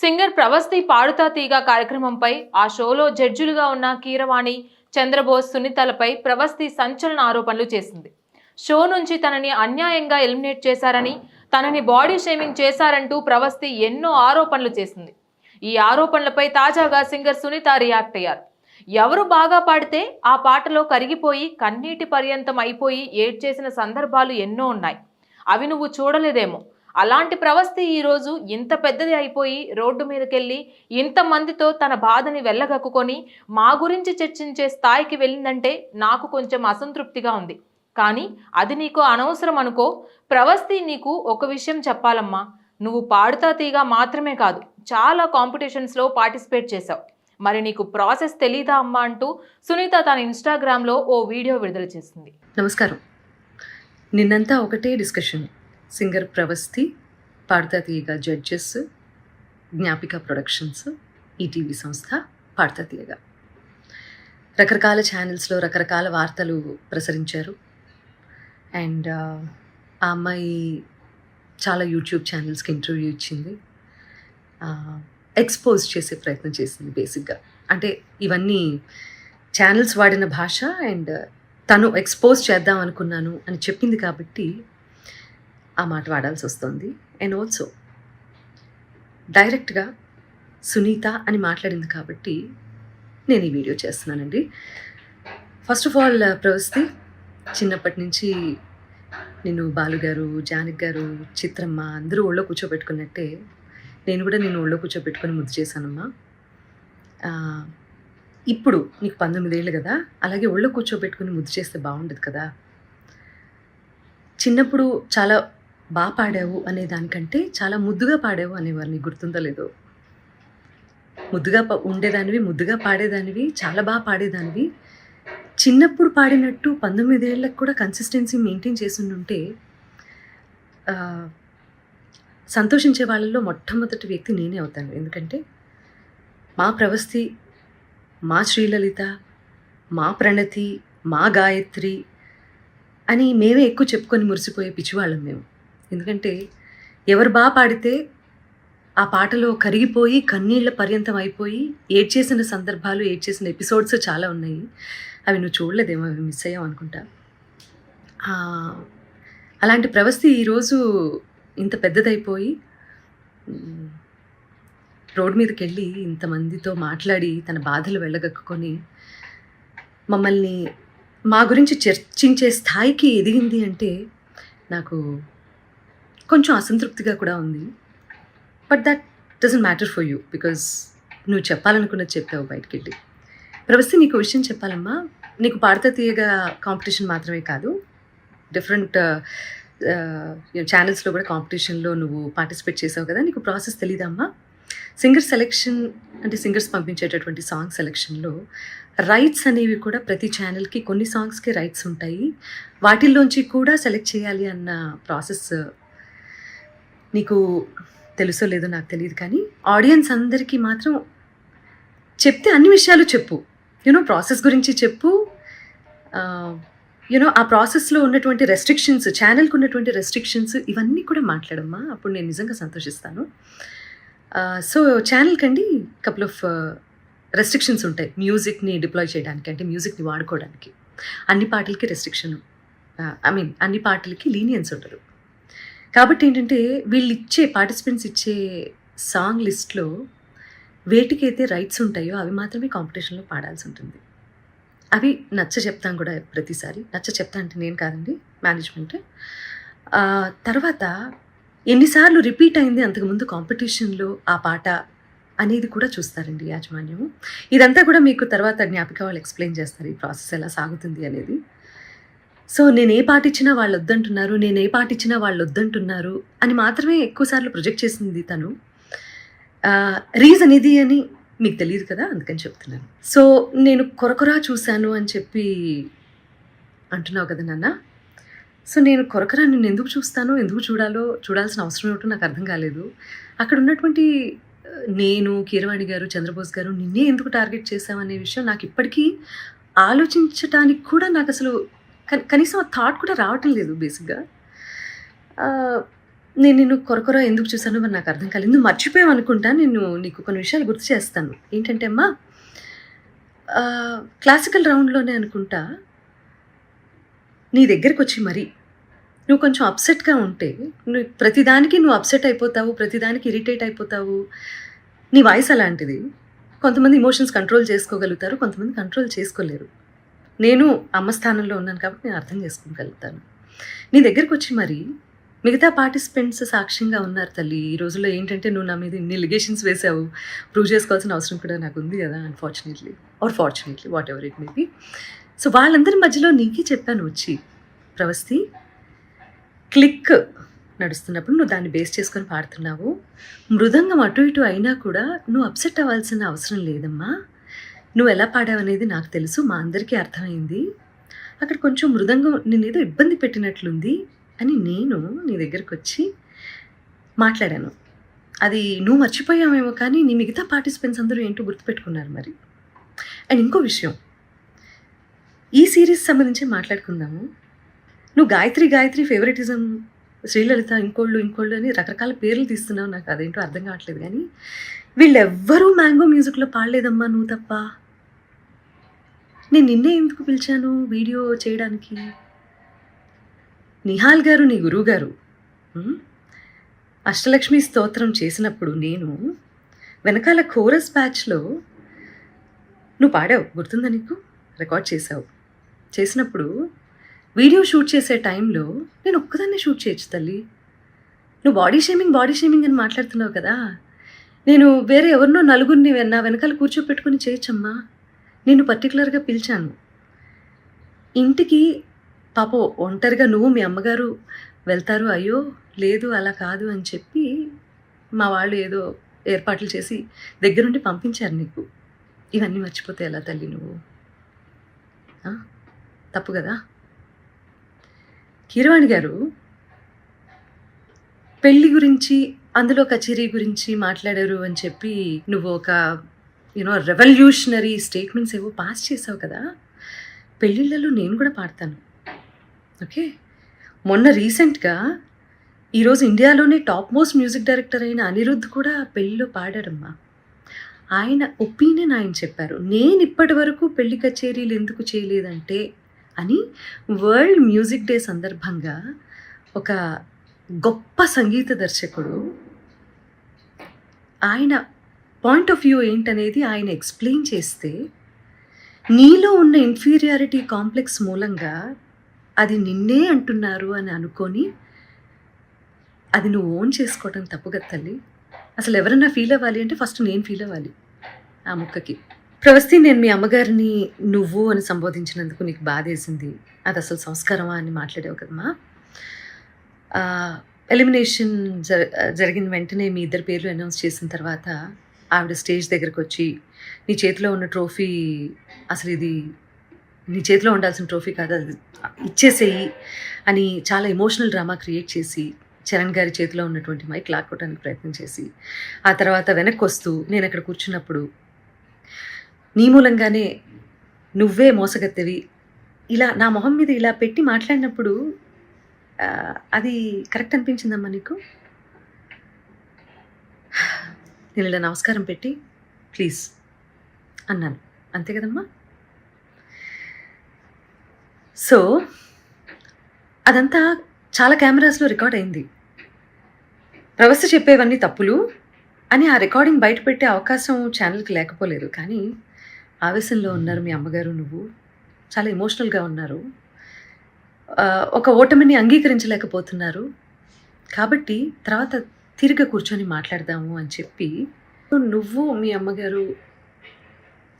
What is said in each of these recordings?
Singer Pravasthi పాడుతా తీగ కార్యక్రమంపై ఆ షోలో జడ్జిలుగా ఉన్న కీరవాణి, చంద్రబోస్, సునీతలపై ప్రవస్తి సంచలన ఆరోపణలు చేసింది. షో నుంచి తనని అన్యాయంగా ఎలిమినేట్ చేశారని, తనని బాడీ షేమింగ్ చేశారంటూ ప్రవస్తి ఎన్నో ఆరోపణలు చేసింది. ఈ ఆరోపణలపై తాజాగా సింగర్ సునీత రియాక్ట్ అయ్యారు. ఎవరు బాగా పాడితే ఆ పాటలో కరిగిపోయి కన్నీటి పర్యంతం అయిపోయి ఏడ్చేసిన సందర్భాలు ఎన్నో ఉన్నాయి. అవి నువ్వు చూడలేదేమో. అలాంటి ప్రవస్తి ఈరోజు ఇంత పెద్దది అయిపోయి రోడ్డు మీదకెళ్ళి ఇంతమందితో తన బాధని వెళ్ళగక్కుకొని మా గురించి చర్చించే స్థాయికి వెళ్ళిందంటే నాకు కొంచెం అసంతృప్తిగా ఉంది. కానీ అది నీకు అనవసరం అనుకో. ప్రవస్తి, నీకు ఒక విషయం చెప్పాలమ్మా. నువ్వు పాడుతా తీగా మాత్రమే కాదు, చాలా కాంపిటీషన్స్లో పార్టిసిపేట్ చేశావు. మరి నీకు ప్రాసెస్ తెలీదా అమ్మా అంటూ సునీత తన ఇన్స్టాగ్రామ్లో ఓ వీడియో విడుదల చేసింది. నమస్కారం. నిన్నంతా ఒకటే డిస్కషన్. సింగర్ ప్రవస్తి, పాడుతా తీయగా జడ్జెస్, జ్ఞాపిక ప్రొడక్షన్స్, ఈటీవీ సంస్థ, పాడుతా తీయగా రకరకాల ఛానల్స్లో రకరకాల వార్తలు ప్రసరించారు. అండ్ ఆ అమ్మాయి చాలా యూట్యూబ్ ఛానల్స్కి ఇంటర్వ్యూ ఇచ్చింది. ఎక్స్పోజ్ చేసే ప్రయత్నం చేసింది బేసిక్గా. అంటే ఇవన్నీ ఛానల్స్ వాడిన భాష అండ్ తను ఎక్స్పోజ్ చేద్దాం అనుకున్నాను అని చెప్పింది కాబట్టి ఆ మాట వాడాల్సి వస్తుంది. అండ్ ఆల్సో డైరెక్ట్గా సునీత అని మాట్లాడింది కాబట్టి నేను ఈ వీడియో చేస్తున్నానండి. ఫస్ట్ ఆఫ్ ఆల్ ప్రవస్తి, చిన్నప్పటి నుంచి నేను బాలుగారు, జానకి గారు, చిత్రమ్మ అందరూ ఒళ్ళో కూర్చోబెట్టుకున్నట్టే నేను కూడా నేను ఒళ్ళో కూర్చోబెట్టుకొని ముద్దు చేశానమ్మా. ఇప్పుడు నీకు 19 ఏళ్ళు కదా, అలాగే ఒళ్ళో కూర్చోబెట్టుకుని ముద్దు చేస్తే బాగుండదు కదా. చిన్నప్పుడు చాలా బాగా పాడావు అనే దానికంటే చాలా ముద్దుగా పాడావు అనేవారు. నీకు గుర్తుందో లేదో. ముద్దుగా ఉండేదానివి, ముద్దుగా పాడేదానివి, చాలా బాగా పాడేదానివి. చిన్నప్పుడు పాడినట్టు 19 ఏళ్ళకు కూడా కన్సిస్టెన్సీ మెయింటైన్ చేసి ఉంటే సంతోషించే వాళ్ళల్లో మొట్టమొదటి వ్యక్తి నేనే అవుతాను. ఎందుకంటే మా ప్రవస్తి, మా శ్రీలలిత, మా ప్రణతి, మా గాయత్రి అని మేమే ఎక్కువ చెప్పుకొని మురిసిపోయే పిచ్చివాళ్ళం మేము. ఎందుకంటే ఎవరు బాగా పాడితే ఆ పాటలో కరిగిపోయి కన్నీళ్ల పర్యంతం అయిపోయి ఏడ్చేసిన సందర్భాలు, ఏడ్చేసిన ఎపిసోడ్స్ చాలా ఉన్నాయి. అవి నువ్వు చూడలేదేమో, అవి మిస్ అయ్యావు అనుకుంటా. అలాంటి ప్రవస్తి ఈరోజు ఇంత పెద్దదైపోయి రోడ్డు మీదకి వెళ్ళి ఇంతమందితో మాట్లాడి తన బాధలు వెళ్ళగక్కుకొని మమ్మల్ని మా గురించి చర్చించే స్థాయికి ఎదిగింది అంటే నాకు కొంచెం అసంతృప్తిగా కూడా ఉంది. But that doesn't matter for you, because నువ్వు చెప్పాలనుకున్నది చెప్పావు బయటికి వెళ్ళి. ప్రవస్తి, నీకు విషయం చెప్పాలమ్మా. నీకు పాడుతా తీయగా కాంపిటీషన్ మాత్రమే కాదు, డిఫరెంట్ ఛానల్స్లో కూడా కాంపిటీషన్లో నువ్వు పార్టిసిపేట్ చేసావు కదా. నీకు ప్రాసెస్ తెలీదమ్మా. సింగర్ సెలెక్షన్ అంటే సింగర్స్ పంపించేటటువంటి సాంగ్ సెలెక్షన్లో రైట్స్ అనేవి కూడా ప్రతి ఛానల్కి కొన్ని సాంగ్స్కి రైట్స్ ఉంటాయి. వాటిల్లోంచి కూడా సెలెక్ట్ చేయాలి అన్న ప్రాసెస్ నీకు తెలుసో లేదో నాకు తెలియదు. కానీ ఆడియన్స్ అందరికీ మాత్రం చెప్తే అన్ని విషయాలు చెప్పు. ప్రాసెస్ గురించి చెప్పు. ఆ ప్రాసెస్లో ఉన్నటువంటి రెస్ట్రిక్షన్స్, ఛానల్కి ఉన్నటువంటి రెస్ట్రిక్షన్స్, ఇవన్నీ కూడా మాట్లాడమ్మా. అప్పుడు నేను నిజంగా సంతోషిస్తాను. సో ఛానల్కి అండి కపుల్ ఆఫ్ రెస్ట్రిక్షన్స్ ఉంటాయి. మ్యూజిక్ని డిప్లాయ్ చేయడానికి, అంటే మ్యూజిక్ని వాడుకోవడానికి అన్ని పాటలకి రెస్ట్రిక్షన్, అన్ని పాటలకి లీనియన్స్ ఉండదు. కాబట్టి ఏంటంటే వీళ్ళు ఇచ్చే పార్టిసిపెంట్స్ ఇచ్చే సాంగ్ లిస్ట్లో వేటికైతే రైట్స్ ఉంటాయో అవి మాత్రమే కాంపిటీషన్లో పాడాల్సి ఉంటుంది. అవి నచ్చ చెప్తాను కూడా ప్రతిసారి. నచ్చ చెప్తా అంటే నేను కాదండి, మేనేజ్మెంట్. తర్వాత ఎన్నిసార్లు రిపీట్ అయింది అంతకుముందు కాంపిటీషన్లో ఆ పాట అనేది కూడా చూస్తారండి యాజమాన్యము. ఇదంతా కూడా మీకు తర్వాత జ్ఞాపిక వాళ్ళు ఎక్స్ప్లెయిన్ చేస్తారు ఈ ప్రాసెస్ ఎలా సాగుతుంది అనేది. సో నేను ఏ పాట ఇచ్చినా వాళ్ళు వద్దంటున్నారు, నేను ఏ పాట ఇచ్చినా వాళ్ళు వద్దంటున్నారు అని మాత్రమే ఎక్కువసార్లు ప్రొజెక్ట్ చేసింది తను. రీజన్ ఇది అని మీకు తెలియదు కదా, అందుకని చెప్తున్నాను. సో నేను కొరకొరా చూశాను అని చెప్పి అంటున్నావు కదా నాన్న. సో నేను కొరకరా నిన్ను ఎందుకు చూస్తానో, ఎందుకు చూడాల్సిన అవసరం ఏమిటో నాకు అర్థం కాలేదు. అక్కడ ఉన్నటువంటి నేను, కీరవాణి గారు, చంద్రబోస్ గారు నిన్నే ఎందుకు టార్గెట్ చేశామనే విషయం నాకు ఇప్పటికీ ఆలోచించటానికి కూడా నాకు అసలు కనీసం ఆ థాట్ కూడా రావటం లేదు బేసిక్గా. నేను నిన్ను కొరకొర ఎందుకు చూసానో మరి నాకు అర్థం కాలేదు. నువ్వు మర్చిపోయావు అనుకుంటా. నేను నీకు కొన్ని విషయాలు గుర్తు చేస్తాను. ఏంటంటే అమ్మా, క్లాసికల్ రౌండ్‌లోనే అనుకుంటా నీ దగ్గరకొచ్చి మరి నువ్వు కొంచెం అప్సెట్‌గా ఉంటే, ప్రతిదానికి నువ్వు అప్సెట్ అయిపోతావు, ప్రతిదానికి ఇరిటేట్ అయిపోతావు. నీ వాయిస్ అలాంటిది. కొంతమంది ఎమోషన్స్ కంట్రోల్ చేసుకోగలుగుతారు, కొంతమంది కంట్రోల్ చేసుకోలేరు. నేను అమ్మ స్థానంలో ఉన్నాను కాబట్టి నేను అర్థం చేసుకోగలుగుతాను. నీ దగ్గరకొచ్చి మరి మిగతా పార్టిసిపెంట్స్ సాక్ష్యంగా ఉన్నారు తల్లి. ఈ రోజుల్లో ఏంటంటే నువ్వు నా మీద ఇన్ని లిగేషన్స్ వేసావు. ప్రూవ్ చేసుకోవాల్సిన అవసరం కూడా నాకు ఉంది కదా, unfortunately are fortunately what ever it may be. So వాళ్ళందరి మధ్యలో నీకే చెప్పాను వచ్చి, ప్రవస్తి క్లిక్ నడుస్తున్నప్పుడు నువ్వు దాన్ని బేస్ చేసుకొని పాడుతున్నావు. మృదంగం అటు ఇటు అయినా కూడా నువ్వు అప్సెట్ అవ్వాల్సిన అవసరం లేదమ్మా. నువ్వు ఎలా పాడావనేది నాకు తెలుసు, మా అందరికీ అర్థమైంది. అక్కడ కొంచెం మృదంగం నిన్నేదో ఇబ్బంది పెట్టినట్లుంది అని నేను నీ దగ్గరకొచ్చి మాట్లాడాను. అది నువ్వు మర్చిపోయావేమో కానీ నీ మిగతా పార్టిసిపెంట్స్ అందరూ ఏంటో గుర్తుపెట్టుకున్నారు మరి. అండ్ ఇంకో విషయం, ఈ సీరీస్ సంబంధించి మాట్లాడుకుందాము. నువ్వు గాయత్రి ఫేవరెటిజం, శ్రీలలిత ఇంకోళ్ళు అని రకరకాల పేర్లు తీస్తున్నావు. నాకు అదేంటో అర్థం కావట్లేదు. కానీ వీళ్ళెవ్వరూ మ్యాంగో మ్యూజిక్లో పాడలేదమ్మా, నువ్వు తప్ప. నేను నిన్నే ఎందుకు పిలిచాను వీడియో చేయడానికి? నిహాల్ గారు నీ గురువు గారు అష్టలక్ష్మి స్తోత్రం చేసినప్పుడు నేను వెనకాల కోరస్ బ్యాచ్లో నువ్వు పాడావు, గుర్తుందా నీకు? రికార్డ్ చేసినప్పుడు వీడియో షూట్ చేసే టైంలో నేను ఒక్కదాన్నే షూట్ చేయొచ్చు తల్లి. నువ్వు బాడీ షేమింగ్ అని మాట్లాడుతున్నావు కదా, నేను వేరే ఎవరినో నలుగురిని నా వెనకాల కూర్చోపెట్టుకుని చేయొచ్చమ్మా. నేను పర్టికులర్గా పిలిచాను ఇంటికి. పాపం ఒంటరిగా నువ్వు మీ అమ్మగారు వెళ్తారు, అయ్యో లేదు అలా కాదు అని చెప్పి మా వాళ్ళు ఏదో ఏర్పాట్లు చేసి దగ్గరుండి పంపించారు నీకు. ఇవన్నీ మర్చిపోతే ఎలా తల్లి నువ్వు? తప్పు కదా. కీరవాణి గారు పెళ్ళి గురించి, అందులో కచేరీ గురించి మాట్లాడారు అని చెప్పి నువ్వు ఒక రెవల్యూషనరీ స్టేట్మెంట్స్ ఏవో పాస్ చేసావు కదా. పెళ్ళిళ్ళలో నేను కూడా పాడతాను, ఓకే? మొన్న రీసెంట్గా ఈరోజు ఇండియాలోనే టాప్ మోస్ట్ మ్యూజిక్ డైరెక్టర్ అయిన అనిరుద్ధ్ కూడా పెళ్ళిలో పాడారమ్మా. ఆయన ఒపీనియన్ ఆయన చెప్పారు. నేను ఇప్పటి వరకు పెళ్లి కచేరీలు ఎందుకు చేయలేదంటే అని వరల్డ్ మ్యూజిక్ డే సందర్భంగా ఒక గొప్ప సంగీత దర్శకుడు ఆయన పాయింట్ ఆఫ్ వ్యూ ఏంటనేది ఆయన ఎక్స్ప్లెయిన్ చేస్తే, నీలో ఉన్న ఇన్ఫీరియారిటీ కాంప్లెక్స్ మూలంగా అది నిన్నే అంటున్నారు అని అనుకొని అది నువ్వు ఓన్ చేసుకోవటం తప్పు కదా తల్లి. అసలు ఎవరన్నా ఫీల్ అవ్వాలి అంటే ఫస్ట్ నేను ఫీల్ అవ్వాలి ఆ ముక్కకి. ప్రవస్తి, నేను మీ అమ్మగారిని నువ్వు అని సంబోధించినందుకు నీకు బాధేసింది, అది అసలు సంస్కారమా అని మాట్లాడావు కదమ్మా. ఎలిమినేషన్ జరిగిన వెంటనే మీ ఇద్దరు పేర్లు అనౌన్స్ చేసిన తర్వాత ఆవిడ స్టేజ్ దగ్గరకు వచ్చి నీ చేతిలో ఉన్న ట్రోఫీ, అసలు ఇది నీ చేతిలో ఉండాల్సిన ట్రోఫీ కాదు, అది ఇచ్చేసేయి అని చాలా ఎమోషనల్ డ్రామా క్రియేట్ చేసి చరణ్ గారి చేతిలో ఉన్నటువంటి మైక్ లాక్కోవడానికి ప్రయత్నం చేసి, ఆ తర్వాత వెనక్కి వస్తూ నేను అక్కడ కూర్చున్నప్పుడు నీ మూలంగానే నువ్వే మోసగత్తెవి ఇలా నా మొహం మీద ఇలా పెట్టి మాట్లాడినప్పుడు అది కరెక్ట్ అనిపించిందమ్మా నీకు? నేను ఇలా నమస్కారం పెట్టి ప్లీజ్ అన్నాను, అంతే కదమ్మా. సో అదంతా చాలా కెమెరాస్లో రికార్డ్ అయింది. ప్రవస్తి చెప్పేవన్నీ తప్పులు అని ఆ రికార్డింగ్ బయట పెట్టే అవకాశం ఛానల్కి లేకపోలేదు. కానీ ఆవేశంలో ఉన్నారు మీ అమ్మగారు, నువ్వు చాలా ఎమోషనల్గా ఉన్నారు, ఒక ఓటమిని అంగీకరించలేకపోతున్నారు. కాబట్టి తర్వాత తిరిగి కూర్చొని మాట్లాడదాము అని చెప్పి నువ్వు మీ అమ్మగారు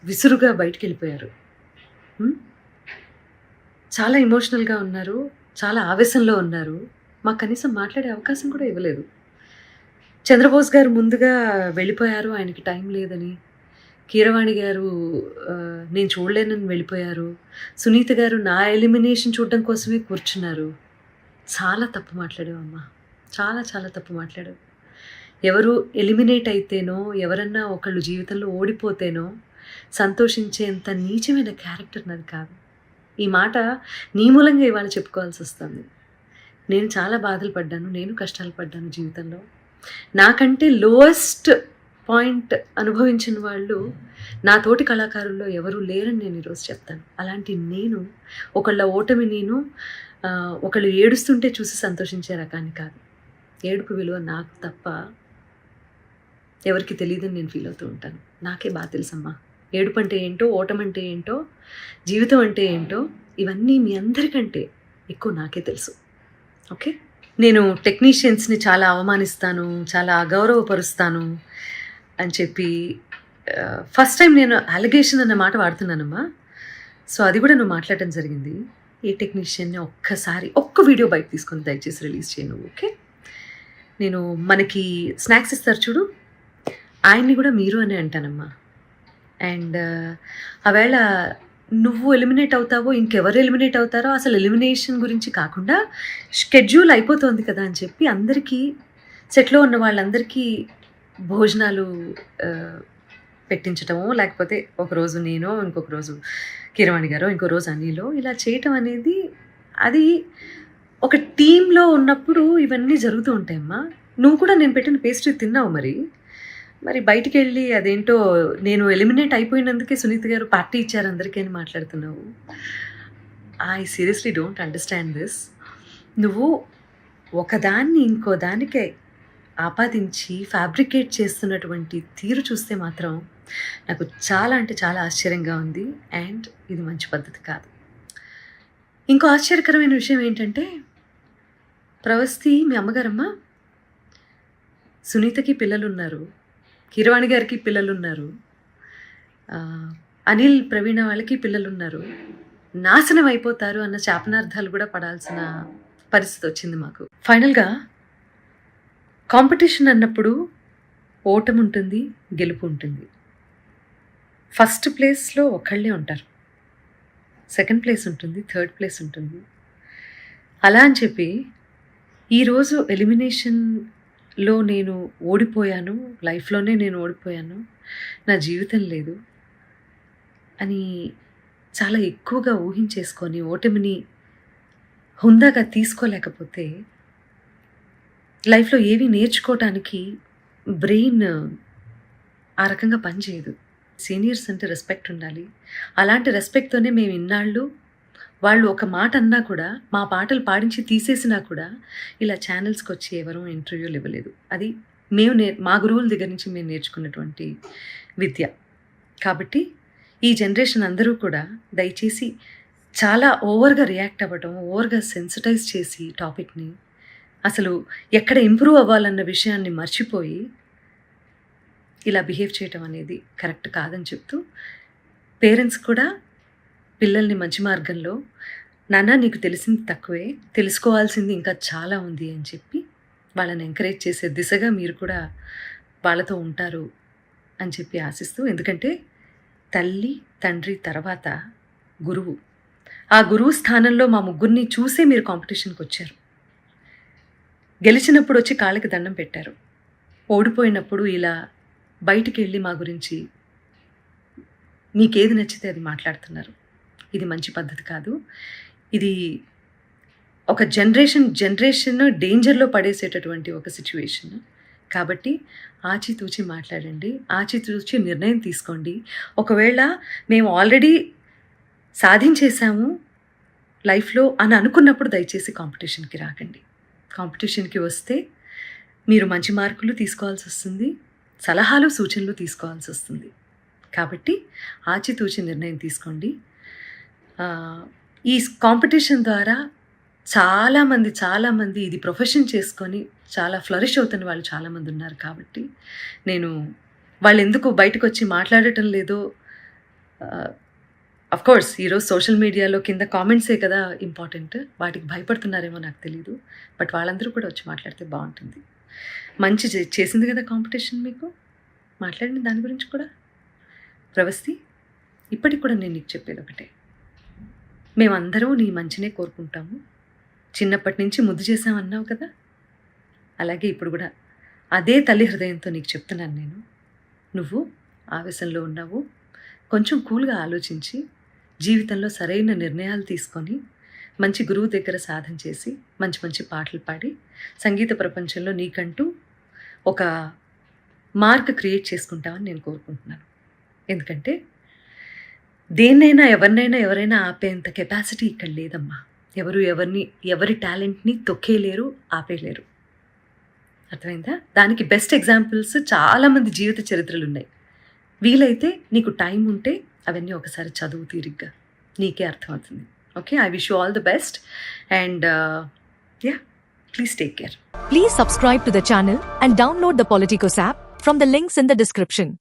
విసురుగా బయటికి వెళ్ళిపోయారు. చాలా ఎమోషనల్గా ఉన్నారు, చాలా ఆవేశంలో ఉన్నారు. మాకు కనీసం మాట్లాడే అవకాశం కూడా ఇవ్వలేదు. చంద్రబోస్ గారు ముందుగా వెళ్ళిపోయారు, ఆయనకి టైం లేదని. కీరవాణి గారు నేను చూడలేనని వెళ్ళిపోయారు. సునీత గారు నా ఎలిమినేషన్ చూడడం కోసమే కూర్చున్నారు. చాలా తప్పు మాట్లాడావమ్మా, చాలా చాలా తప్పు మాట్లాడావు. ఎవరు ఎలిమినేట్ అయితేనో, ఎవరన్నా ఒకళ్ళు జీవితంలో ఓడిపోతేనో సంతోషించేంత నీచమైన క్యారెక్టర్ నాది కాదు. ఈ మాట నీ మూలంగా ఇవాళ చెప్పుకోవాల్సి వస్తుంది. నేను చాలా బాధలు పడ్డాను, నేను కష్టాలు పడ్డాను జీవితంలో. నాకంటే లోయెస్ట్ పాయింట్ అనుభవించిన వాళ్ళు నా తోటి కళాకారుల్లో ఎవరు లేరని నేను ఈరోజు చెప్తాను. అలాంటి నేను ఒకళ్ళ ఓటమి నేను ఒకళ్ళు ఏడుస్తుంటే చూసి సంతోషించే రకాన్ని కాదు. ఏడుపు విలువ నాకు తప్ప ఎవరికి తెలియదని నేను ఫీల్ అవుతూ ఉంటాను. నాకే బాగా తెలుసమ్మా ఏడుపు అంటే ఏంటో, ఓటమి అంటే ఏంటో, జీవితం అంటే ఏంటో, ఇవన్నీ మీ అందరికంటే ఎక్కువ నాకే తెలుసు. ఓకే, నేను టెక్నీషియన్స్ని చాలా అవమానిస్తాను, చాలా అగౌరవపరుస్తాను అని చెప్పి ఫస్ట్ టైం నేను అలిగేషన్ అన్న మాట వాడుతున్నానమ్మా. సో అది కూడా నువ్వు మాట్లాడటం జరిగింది. ఏ టెక్నీషియన్ని ఒక్క వీడియో బయట తీసుకొని దయచేసి రిలీజ్ చేయను. ఓకే, నేను మనకి స్నాక్స్ ఇస్తారు చూడు, ఆయన్ని కూడా మీరు అని అంటానమ్మా. అండ్ ఆవేళ నువ్వు ఎలిమినేట్ అవుతావో ఇంకెవరు ఎలిమినేట్ అవుతారో అసలు ఎలిమినేషన్ గురించి కాకుండా షెడ్యూల్ అయిపోతుంది కదా అని చెప్పి అందరికీ సెట్లో ఉన్న వాళ్ళందరికీ భోజనాలు పెట్టించటమో, లేకపోతే ఒకరోజు నేనో, ఇంకొక రోజు కీరవాణి గారో, ఇంకో రోజు అనిలో, ఇలా చేయటం అనేది అది ఒక టీంలో ఉన్నప్పుడు ఇవన్నీ జరుగుతూ ఉంటాయమ్మా. నువ్వు కూడా నేను పెట్టిన పేస్ట్రీ తిన్నావు, మరి బయటికి వెళ్ళి అదేంటో నేను ఎలిమినేట్ అయిపోయినందుకే సునీత గారు పార్టీ ఇచ్చారు అందరికీ అని మాట్లాడుతున్నావు. I seriously don't understand this. నువ్వు ఒకదాన్ని ఇంకో దానికే ఆపాదించి ఫ్యాబ్రికేట్ చేస్తున్నటువంటి తీరు చూస్తే మాత్రం నాకు చాలా అంటే చాలా ఆశ్చర్యంగా ఉంది. అండ్ ఇది మంచి పద్ధతి కాదు. ఇంకో ఆశ్చర్యకరమైన విషయం ఏంటంటే, ప్రవస్తి మీ అమ్మగారమ్మ, సునీతకి పిల్లలు ఉన్నారు, కీరవాణి గారికి పిల్లలు ఉన్నారు, అనిల్ ప్రవీణ వాళ్ళకి పిల్లలు ఉన్నారు, నాశనం అయిపోతారు అన్న శాపనార్థాలు కూడా పడాల్సిన పరిస్థితి వచ్చింది మాకు. ఫైనల్గా కాంపిటీషన్ అన్నప్పుడు ఓటమి ఉంటుంది, గెలుపు ఉంటుంది. ఫస్ట్ ప్లేస్లో ఒకళ్ళే ఉంటారు, సెకండ్ ప్లేస్ ఉంటుంది, థర్డ్ ప్లేస్ ఉంటుంది. అలా అని చెప్పి ఈరోజు ఎలిమినేషన్లో నేను ఓడిపోయాను, లైఫ్లోనే నేను ఓడిపోయాను, నా జీవితం లేదు అని చాలా ఎక్కువగా ఊహించేసుకొని ఓటమిని హుందాగా తీసుకోలేకపోతే లైఫ్లో ఏవి నేర్చుకోవటానికి బ్రెయిన్ ఆ రకంగా పనిచేయదు. సీనియర్స్ అంటే రెస్పెక్ట్ ఉండాలి. అలాంటి రెస్పెక్ట్తోనే మేము ఇన్నాళ్ళు వాళ్ళు ఒక మాట అన్నా కూడా, మా పాటలు పాడించి తీసేసినా కూడా ఇలా ఛానల్స్కి వచ్చి ఎవరూ ఇంటర్వ్యూలు ఇవ్వలేదు. అది మేము మా గురువుల దగ్గర నుంచి మేము నేర్చుకున్నటువంటి విద్య. కాబట్టి ఈ జనరేషన్ అందరూ కూడా దయచేసి చాలా ఓవర్గా రియాక్ట్ అవ్వడం, ఓవర్గా సెన్సిటైజ్ చేసి టాపిక్ని అసలు ఎక్కడ ఇంప్రూవ్ అవ్వాలన్న విషయాన్ని మర్చిపోయి ఇలా బిహేవ్ చేయటం అనేది కరెక్ట్ కాదని చెప్తూ, పేరెంట్స్ కూడా పిల్లల్ని మంచి మార్గంలో, నాన్న నీకు తెలిసింది తక్కువే, తెలుసుకోవాల్సింది ఇంకా చాలా ఉంది అని చెప్పి వాళ్ళని ఎంకరేజ్ చేసే దిశగా మీరు కూడా వాళ్ళతో ఉంటారు అని చెప్పి ఆశిస్తూ, ఎందుకంటే తల్లి తండ్రి తర్వాత గురువు, ఆ గురువు స్థానంలో మా ముగ్గురిని చూసే మీరు కాంపిటీషన్కి వచ్చారు. గెలిచినప్పుడు వచ్చి కాళ్ళకి దండం పెట్టారు, ఓడిపోయినప్పుడు ఇలా బయటికి వెళ్ళి మా గురించి మీకేది నచ్చితే అది మాట్లాడుతున్నారు. ఇది మంచి పద్ధతి కాదు. ఇది ఒక జనరేషన్ డేంజర్లో పడేసేటటువంటి ఒక సిచ్యువేషన్. కాబట్టి ఆచితూచి మాట్లాడండి, ఆచితూచి నిర్ణయం తీసుకోండి. ఒకవేళ మేము ఆల్రెడీ సాధించేశాము లైఫ్లో అని అనుకున్నప్పుడు దయచేసి కాంపిటీషన్కి రాకండి. కాంపిటీషన్కి వస్తే మీరు మంచి మార్కులు తీసుకోవాల్సి వస్తుంది, సలహాలు సూచనలు తీసుకోవాల్సి వస్తుంది. కాబట్టి ఆచితూచి నిర్ణయం తీసుకోండి. ఈ కాంపిటీషన్ ద్వారా చాలామంది ఇది ప్రొఫెషన్ చేసుకొని చాలా ఫ్లరిష్ అవుతున్న వాళ్ళు చాలామంది ఉన్నారు. కాబట్టి నేను వాళ్ళు ఎందుకు బయటకు వచ్చి మాట్లాడటం లేదో, అఫ్కోర్స్ ఈరోజు సోషల్ మీడియాలో కింద కామెంట్సే కదా ఇంపార్టెంట్, వాటికి భయపడుతున్నారేమో నాకు తెలీదు. బట్ వాళ్ళందరూ కూడా వచ్చి మాట్లాడితే బాగుంటుంది. మంచి చేసింది కదా కాంపిటీషన్, మీకు మాట్లాడిన దాని గురించి కూడా. ప్రవస్తి, ఇప్పటికి కూడా నేను నీకు చెప్పేది ఒకటే, మేమందరం నీ మంచినే కోరుకుంటాము. చిన్నప్పటి నుంచి ముద్దు చేసామన్నావు కదా, అలాగే ఇప్పుడు కూడా అదే తల్లి హృదయంతో నీకు చెప్తున్నాను నేను. నువ్వు ఆవేశంలో ఉన్నావు, కొంచెం కూల్గా ఆలోచించి జీవితంలో సరైన నిర్ణయాలు తీసుకొని మంచి గురువు దగ్గర సాధన చేసి మంచి మంచి పాటలు పాడి సంగీత ప్రపంచంలో నీకంటూ ఒక మార్క్ క్రియేట్ చేసుకుంటామని నేను కోరుకుంటున్నాను. ఎందుకంటే దేన్నైనా ఎవరైనా ఆపేంత కెపాసిటీ ఇక్కడ లేదమ్మా. ఎవరి టాలెంట్ని తొక్కేయలేరు, ఆపేయలేరు. అర్థమైందా? దానికి బెస్ట్ ఎగ్జాంపుల్స్ చాలామంది జీవిత చరిత్రలు ఉన్నాయి. వీలైతే నీకు టైం ఉంటే అవన్నీ ఒకసారి చదువు తీరిగ్గా, నీకే అర్థమవుతుంది. Okay, I wish you all the best and please take care. Please subscribe to the channel and download the Politicos app from the links in the description.